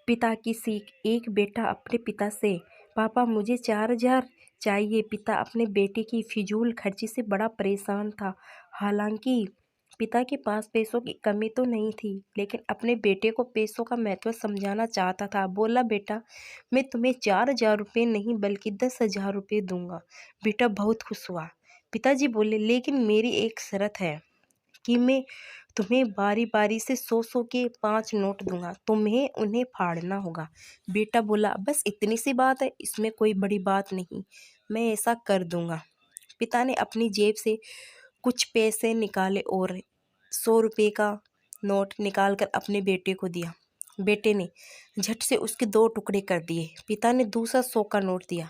पिता की सीख। एक बेटा अपने पिता से, पापा मुझे 4,000 चाहिए। पिता अपने बेटे की फिजूल खर्ची से बड़ा परेशान था। हालांकि पिता के पास पैसों की कमी तो नहीं थी, लेकिन अपने बेटे को पैसों का महत्व समझाना चाहता था। बोला, बेटा मैं तुम्हें 4,000 रुपये नहीं बल्कि 10,000 रुपये दूंगा। बेटा बहुत खुश हुआ। पिताजी बोले, लेकिन मेरी एक शर्त है कि मैं तुम्हें बारी बारी से 100-100 के 5 नोट दूंगा, तुम्हें उन्हें फाड़ना होगा। बेटा बोला, बस इतनी सी बात है, इसमें कोई बड़ी बात नहीं, मैं ऐसा कर दूंगा। पिता ने अपनी जेब से कुछ पैसे निकाले और 100 रुपये का नोट निकालकर अपने बेटे को दिया। बेटे ने झट से उसके 2 टुकड़े कर दिए। पिता ने दूसरा 100 का नोट दिया।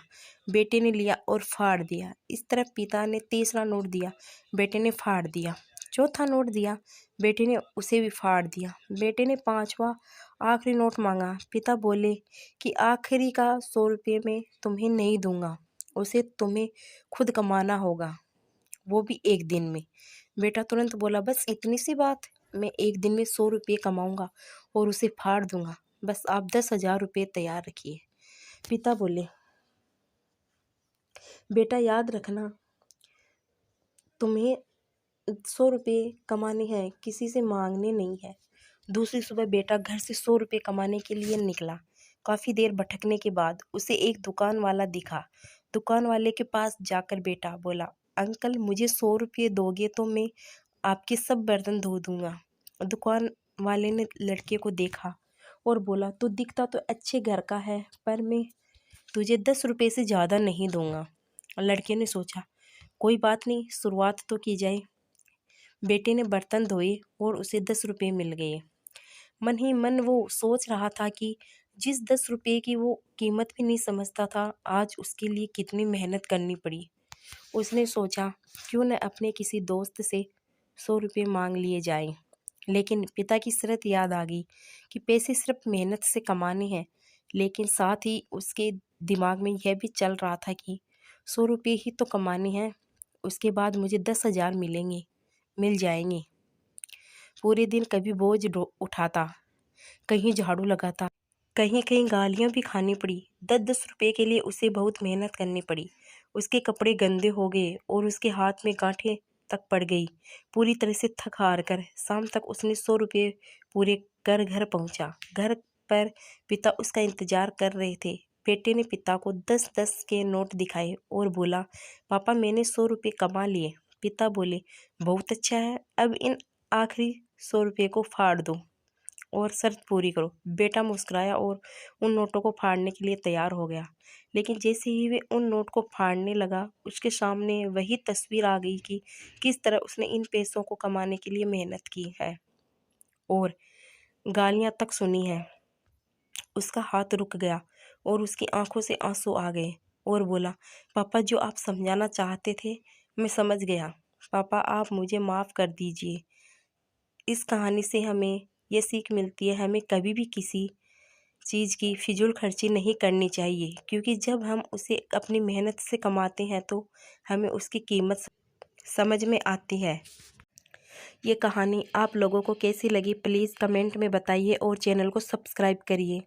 बेटे ने लिया और फाड़ दिया। इस तरह पिता ने तीसरा नोट दिया, बेटे ने फाड़ दिया। चौथा नोट दिया, बेटे ने उसे भी फाड़ दिया। बेटे ने 5वां आखिरी नोट मांगा। पिता बोले कि आखिरी का 100 रुपये मैं तुम्हें नहीं दूंगा, उसे तुम्हें खुद कमाना होगा, वो भी एक दिन में। बेटा तुरंत बोला, बस इतनी सी बात, मैं एक दिन में 100 रुपये कमाऊंगा और उसे फाड़ दूंगा, बस आप 10,000 रुपये तैयार रखिए। पिता बोले, बेटा याद रखना, तुम्हें 100 रुपये कमाने हैं, किसी से मांगने नहीं है। दूसरी सुबह बेटा घर से 100 रुपये कमाने के लिए निकला। काफ़ी देर भटकने के बाद उसे एक दुकान वाला दिखा। दुकान वाले के पास जाकर बेटा बोला, अंकल मुझे 100 रुपये दोगे तो मैं आपके सब बर्तन धो दूंगा। दुकान वाले ने लड़के को देखा और बोला, तू दिखता तो अच्छे घर का है, पर मैं तुझे 10 रुपये से ज़्यादा नहीं दूंगा। लड़के ने सोचा, कोई बात नहीं, शुरुआत तो की जाए। बेटे ने बर्तन धोए और उसे 10 रुपये मिल गए। मन ही मन वो सोच रहा था कि जिस 10 रुपये की वो कीमत भी नहीं समझता था, आज उसके लिए कितनी मेहनत करनी पड़ी। उसने सोचा, क्यों न अपने किसी दोस्त से 100 रुपये मांग लिए जाएं। लेकिन पिता की शर्त याद आ गई कि पैसे सिर्फ मेहनत से कमाने हैं। लेकिन साथ ही उसके दिमाग में यह भी चल रहा था कि 100 रुपये ही तो कमाने हैं, उसके बाद मुझे 10,000 मिल जाएंगे। पूरे दिन कभी बोझ उठाता, कहीं झाड़ू लगाता, कहीं कहीं गालियाँ भी खानी पड़ी। 10-10 रुपये के लिए उसे बहुत मेहनत करनी पड़ी। उसके कपड़े गंदे हो गए और उसके हाथ में गांठें तक पड़ गई। पूरी तरह से थक हार कर शाम तक उसने 100 रुपये पूरे कर घर पहुंचा। घर पर पिता उसका इंतजार कर रहे थे। बेटे ने पिता को 10-10 के नोट दिखाए और बोला, पापा मैंने 100 रुपये कमा लिए। पिता बोले, बहुत अच्छा है, अब इन आखिरी 100 रुपये को फाड़ दो और शर्त पूरी करो। बेटा मुस्कुराया और उन नोटों को फाड़ने के लिए तैयार हो गया। लेकिन जैसे ही वे उन नोट को फाड़ने लगा, उसके सामने वही तस्वीर आ गई कि किस तरह उसने इन पैसों को कमाने के लिए मेहनत की है और गालियां तक सुनी है। उसका हाथ रुक गया और उसकी आंखों से आंसू आ गए और बोला, पापा जो आप समझाना चाहते थे मैं समझ गया। पापा आप मुझे माफ़ कर दीजिए। इस कहानी से हमें यह सीख मिलती है, हमें कभी भी किसी चीज़ की फिजूल खर्ची नहीं करनी चाहिए, क्योंकि जब हम उसे अपनी मेहनत से कमाते हैं तो हमें उसकी कीमत समझ में आती है। ये कहानी आप लोगों को कैसी लगी प्लीज़ कमेंट में बताइए और चैनल को सब्सक्राइब करिए।